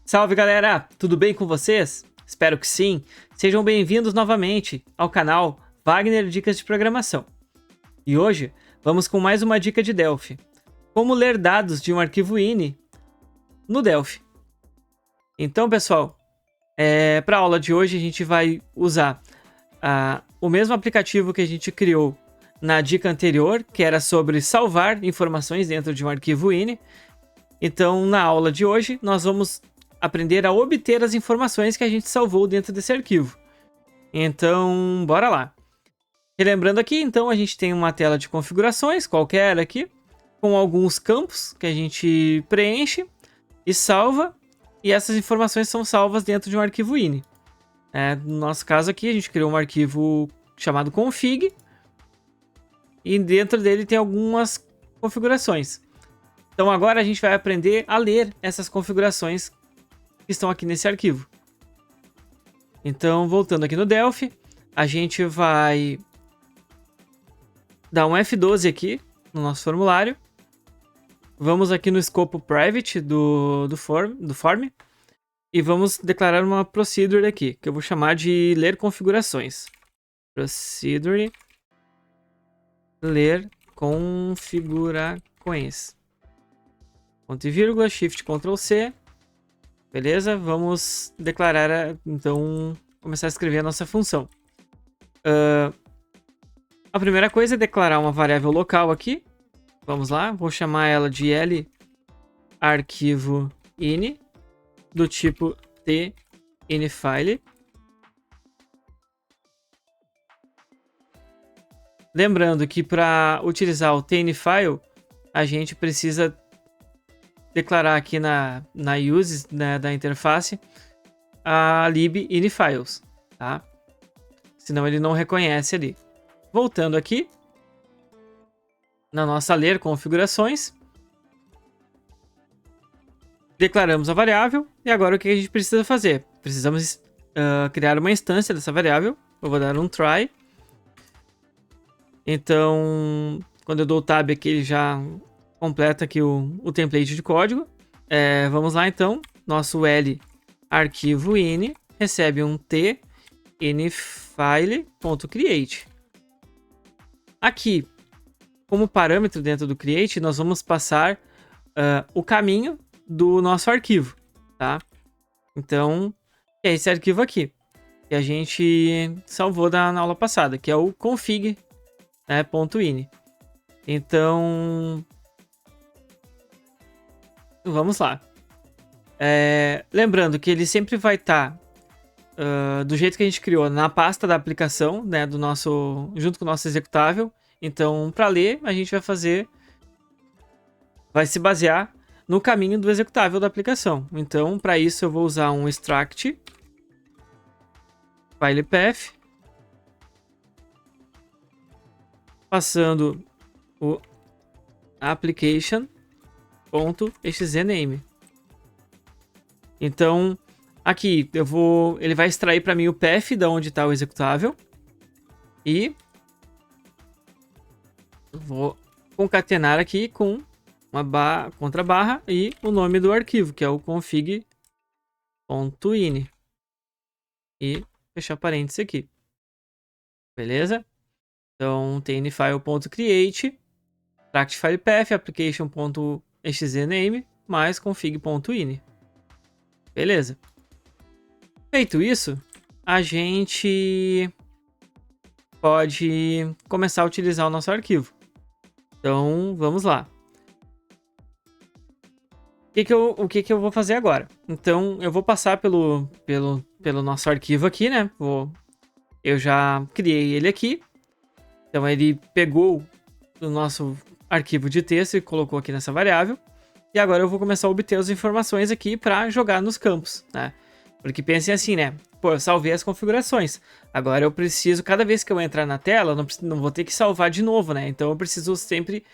Salve galera, tudo bem com vocês? Espero que sim. Sejam bem-vindos novamente ao canal Wagner Dicas de Programação. E hoje vamos com mais uma dica de Delphi. Como ler dados de um arquivo ini no Delphi. Então pessoal, para a aula de hoje a gente vai usar o mesmo aplicativo que a gente criou na dica anterior, que era sobre salvar informações dentro de um arquivo ini. Então na aula de hoje nós vamos aprender a obter as informações que a gente salvou dentro desse arquivo. Então, bora lá. Relembrando aqui, então, a gente tem uma tela de configurações, qualquer aqui, com alguns campos que a gente preenche e salva, e essas informações são salvas dentro de um arquivo ini. No nosso caso aqui, a gente criou um arquivo chamado config, e dentro dele tem algumas configurações. Então agora a gente vai aprender a ler essas configurações que estão aqui nesse arquivo. Então, voltando aqui no Delphi, a gente vai dar um F12 aqui no nosso formulário. Vamos aqui no escopo private do form e vamos declarar uma procedure aqui, que eu vou chamar de ler configurações. Procedure ler configurações. Ponto e vírgula, Shift, Ctrl C. Beleza? Vamos declarar, então, começar a escrever a nossa função. A primeira coisa é declarar uma variável local aqui. Vamos lá, vou chamar ela de L arquivo ini, do tipo tinFile. Lembrando que para utilizar o tinFile, a gente precisa declarar aqui na uses, né, da interface a lib inifiles, tá? Senão ele não reconhece ali. Voltando aqui na nossa ler configurações, declaramos a variável e agora o que a gente precisa fazer? Precisamos criar uma instância dessa variável. Eu vou dar um try. Então, quando eu dou o tab aqui, ele já completa aqui o template de código. Vamos lá então. Nosso L arquivo ini recebe um tinFile.create. Aqui, como parâmetro dentro do create, nós vamos passar o caminho do nosso arquivo, tá? Então, é esse arquivo aqui que a gente salvou na aula passada, que é o config, né, .ini. Então, vamos lá. Lembrando que ele sempre vai estar do jeito que a gente criou, na pasta da aplicação, né, junto com o nosso executável. Então, para ler, a gente vai se basear no caminho do executável da aplicação. Então, para isso, eu vou usar um extract filepath, passando o application.xzname. Então, aqui ele vai extrair para mim o path da onde está o executável e vou concatenar aqui com uma contra barra e o nome do arquivo, que é o config.ini, e fechar parênteses aqui. Beleza? Então, tinFile.create, extract filepath, application.xzname, mais config.ini. Beleza. Feito isso, a gente pode começar a utilizar o nosso arquivo. Então, vamos lá. O que eu vou fazer agora? Então, eu vou passar pelo nosso arquivo aqui, né? Eu já criei ele aqui. Então, ele pegou o nosso arquivo de texto e colocou aqui nessa variável. E agora eu vou começar a obter as informações aqui para jogar nos campos, né? Porque pensem assim, né? Pô, eu salvei as configurações. Agora eu preciso, cada vez que eu entrar na tela, não vou ter que salvar de novo, né? Então eu preciso sempre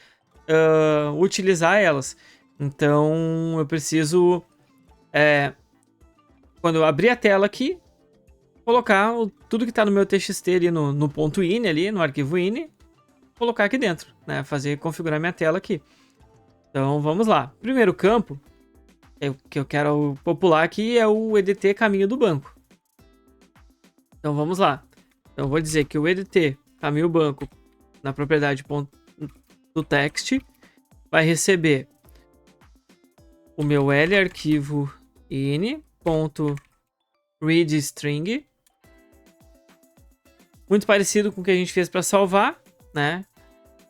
utilizar elas. Então eu preciso, quando eu abrir a tela aqui, colocar tudo que está no meu txt ali no ponto .ini, ali, no arquivo ini, colocar aqui dentro, né? Configurar minha tela aqui. Então vamos lá. Primeiro campo que eu quero popular aqui é o EDT caminho do banco. Então vamos lá. Então eu vou dizer que o EDT caminho do banco na propriedade do text vai receber o meu L arquivo in.readString, muito parecido com o que a gente fez para salvar, né?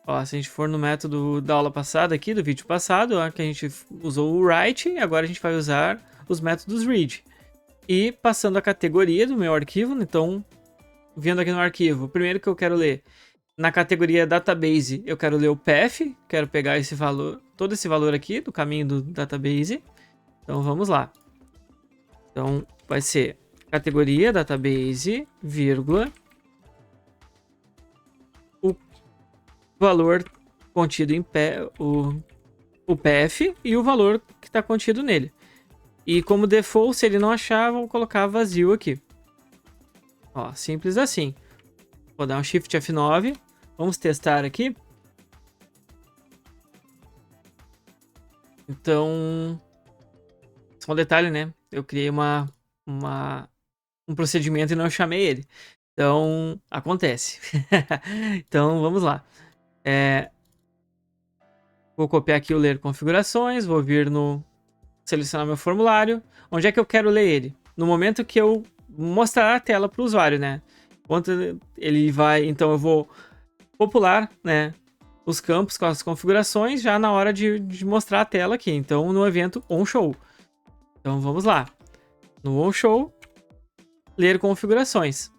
Ó, se a gente for no método da aula passada aqui, do vídeo passado, ó, que a gente usou o write, e agora a gente vai usar os métodos read. E passando a categoria do meu arquivo, então, vindo aqui no arquivo, primeiro que eu quero ler, na categoria database, eu quero ler o path, quero pegar esse valor, todo esse valor aqui do caminho do database. Então vamos lá. Então vai ser categoria database, vírgula, o valor contido em o path e o valor que está contido nele. E como default, se ele não achar, vou colocar vazio aqui. Ó, simples assim. Vou dar um Shift F9. Vamos testar aqui. Então, só um detalhe, né? Eu criei um procedimento e não chamei ele. Então, acontece. Então, vamos lá. Vou copiar aqui o ler configurações. Vou vir no selecionar meu formulário. Onde é que eu quero ler ele? No momento que eu mostrar a tela para o usuário, né? Enquanto ele vai... Então, eu vou popular, né, os campos com as configurações já na hora de mostrar a tela aqui. Então, no evento onShow. Então, vamos lá. No onShow, ler configurações.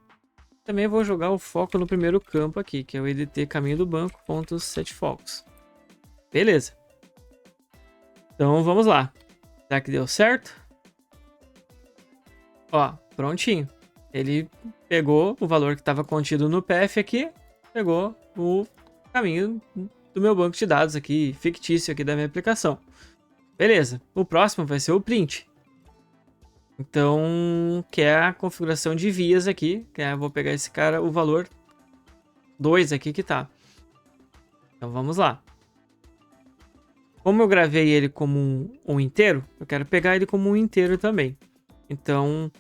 Também vou jogar o foco no primeiro campo aqui, que é o EDT caminho do banco, .setFocus. Beleza. Então, vamos lá. Será que deu certo? Ó, prontinho. Ele pegou o valor que estava contido no path aqui, pegou o caminho do meu banco de dados aqui, fictício aqui da minha aplicação. Beleza. O próximo vai ser o print. Então, que é a configuração de vias aqui, que é, vou pegar esse cara, o valor 2 aqui que tá. Então, vamos lá. Como eu gravei ele como um inteiro, eu quero pegar ele como um inteiro também. Então,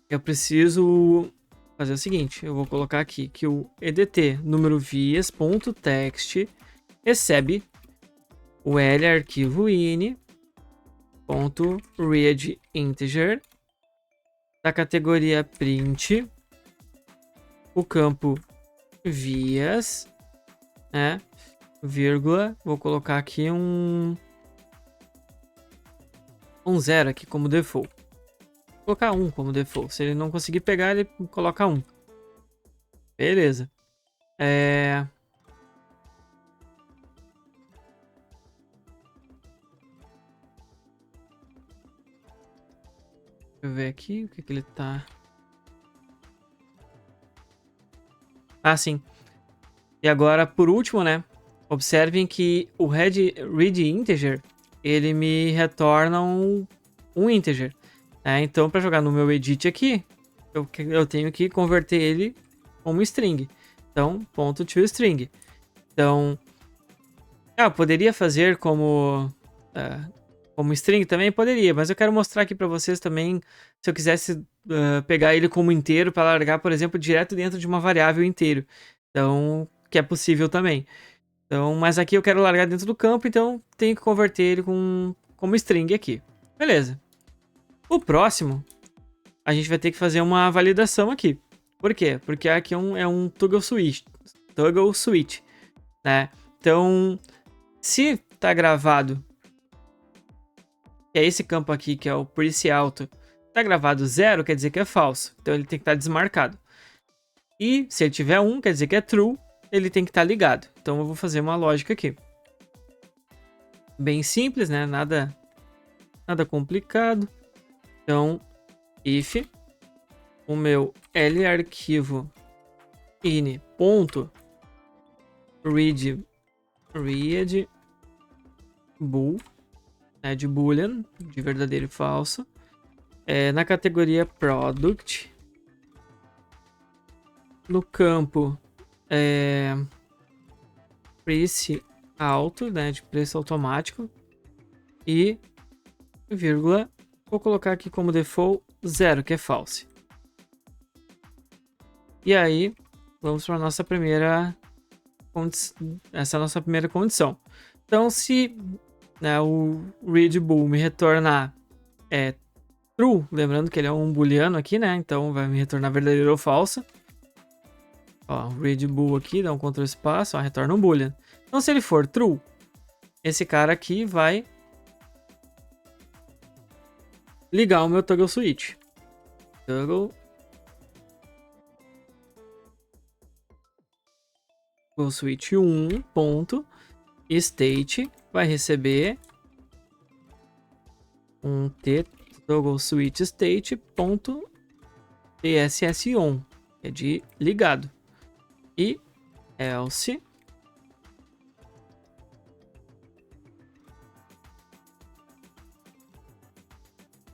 eu preciso fazer o seguinte, eu vou colocar aqui que o EDT número vias.text recebe o L arquivo in.readInteger da categoria print, o campo vias, né, vírgula, vou colocar aqui um 0 aqui como default. Vou colocar 1 como default. Se ele não conseguir pegar, ele coloca 1. Beleza. Deixa eu ver aqui o que ele tá... Ah, sim. E agora, por último, né? Observem que o readInteger, ele me retorna um integer. Então, para jogar no meu edit aqui, eu tenho que converter ele como string. Então, .toString. Então, eu poderia fazer como string também? Poderia, mas eu quero mostrar aqui para vocês também, se eu quisesse pegar ele como inteiro para largar, por exemplo, direto dentro de uma variável inteiro. Então, que é possível também. Então, mas aqui eu quero largar dentro do campo, então tenho que converter ele como string aqui. Beleza. O próximo, a gente vai ter que fazer uma validação aqui. Por quê? Porque aqui é um toggle switch, né? Então, se tá gravado, que é esse campo aqui, que é o pre-alto, tá gravado 0, quer dizer que é falso. Então, ele tem que estar desmarcado. E se ele tiver 1, quer dizer que é true, ele tem que estar ligado. Então, eu vou fazer uma lógica aqui. Bem simples, né? Nada complicado. Então, if o meu L arquivo in.read bool, né, de boolean, de verdadeiro e falso, na categoria product, no campo price alto, né, de preço automático, e vírgula, vou colocar aqui como default 0, que é false. E aí, vamos para a nossa primeira essa é a nossa primeira condição. Então, se, né, o readBool me retornar true, lembrando que ele é um booleano aqui, né? Então vai me retornar verdadeiro ou falso. Ó, readBool aqui, dá um Ctrl espaço, ó, retorna um boolean. Então, se ele for true, esse cara aqui vai ligar o meu toggle switch. Toggle switch 1 ponto state vai receber um toggle switch state ponto tss-on, que é de ligado, e else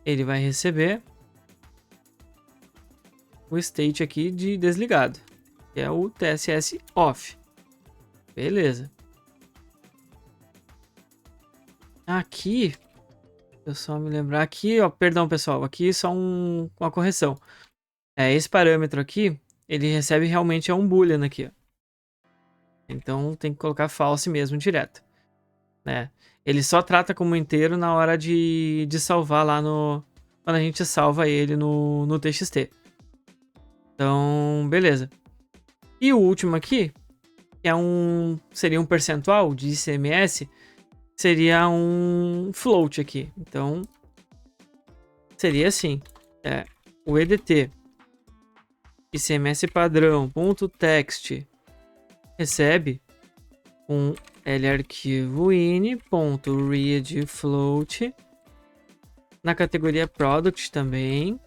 ele vai receber o state aqui de desligado, que é o tss off. Beleza. Aqui, eu só me lembrar aqui, ó, perdão pessoal, aqui só uma correção. Esse parâmetro aqui, ele recebe realmente um boolean aqui, ó. Então tem que colocar false mesmo direto, né? Ele só trata como inteiro na hora de salvar lá quando a gente salva ele no TXT. Então, beleza. E o último aqui, que seria um percentual de ICMS, seria um float aqui. Então, seria assim, o EDT ICMS padrão.text recebe um larquivo in.readFloat na categoria product também,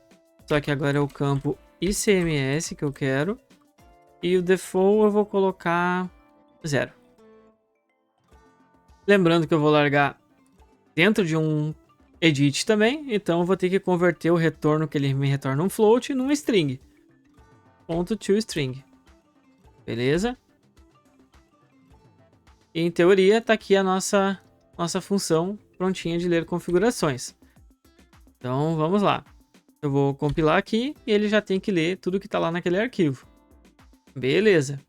só que agora é o campo ICMS que eu quero, e o default eu vou colocar 0. Lembrando que eu vou largar dentro de um edit também, então eu vou ter que converter o retorno que ele me retorna um float num string. .toString. Beleza? E em teoria tá aqui a nossa função prontinha de ler configurações. Então vamos lá. Eu vou compilar aqui e ele já tem que ler tudo que tá lá naquele arquivo. Beleza.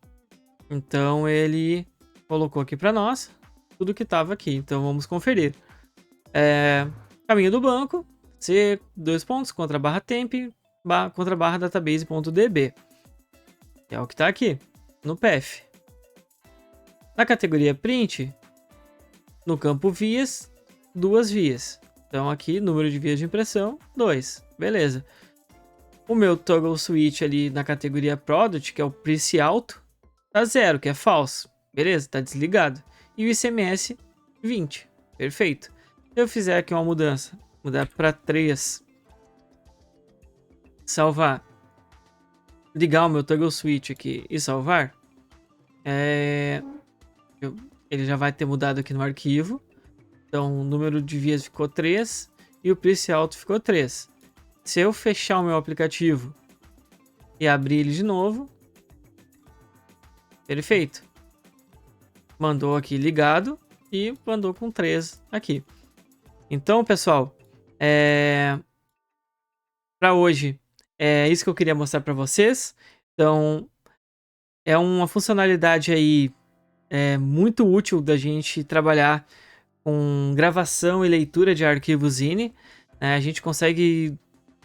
Então ele colocou aqui para nós tudo que estava aqui. Então vamos conferir. Caminho do banco, C, contra barra temp, contra barra database.db. É o que está aqui no path. Na categoria print, no campo vias, 2 vias. Então aqui, número de vias de impressão, 2. Beleza. O meu toggle switch ali na categoria product, que é o price alto, tá 0, que é falso. Beleza, tá desligado. E o ICMS, 20. Perfeito. Se eu fizer aqui uma mudança, mudar para 3, salvar, ligar o meu toggle switch aqui e salvar, ele já vai ter mudado aqui no arquivo. Então o número de vias ficou 3 e o price alto ficou 3. Se eu fechar o meu aplicativo e abrir ele de novo, perfeito. Mandou aqui ligado e mandou com 3 aqui. Então, pessoal, para hoje é isso que eu queria mostrar para vocês. Então, é uma funcionalidade aí muito útil da gente trabalhar com gravação e leitura de arquivos INI. A gente consegue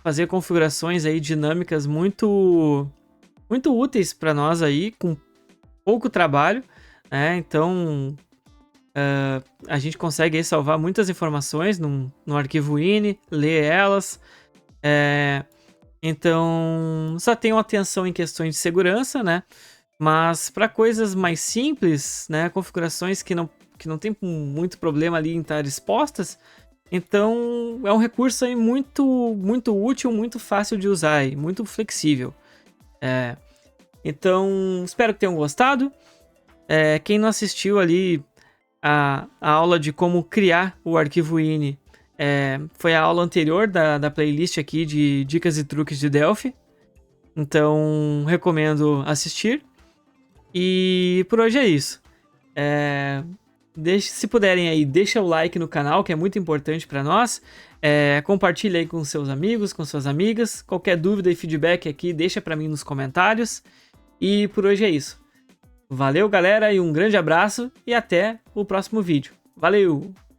fazer configurações aí dinâmicas muito úteis para nós aí, com pouco trabalho, né? Então a gente consegue aí salvar muitas informações no arquivo INI, ler elas. Então só tenham atenção em questões de segurança, né? Mas para coisas mais simples, né, configurações que não tem muito problema ali em estar expostas, então é um recurso aí muito útil, muito fácil de usar e muito flexível. Então espero que tenham gostado. Quem não assistiu ali a aula de como criar o arquivo INI, foi a aula anterior da playlist aqui de dicas e truques de Delphi. Então recomendo assistir. E por hoje é isso. se puderem aí, deixa o like no canal, que é muito importante para nós. Compartilha aí com seus amigos, com suas amigas. Qualquer dúvida e feedback aqui, deixa para mim nos comentários. E por hoje é isso. Valeu, galera, e um grande abraço e até o próximo vídeo. Valeu!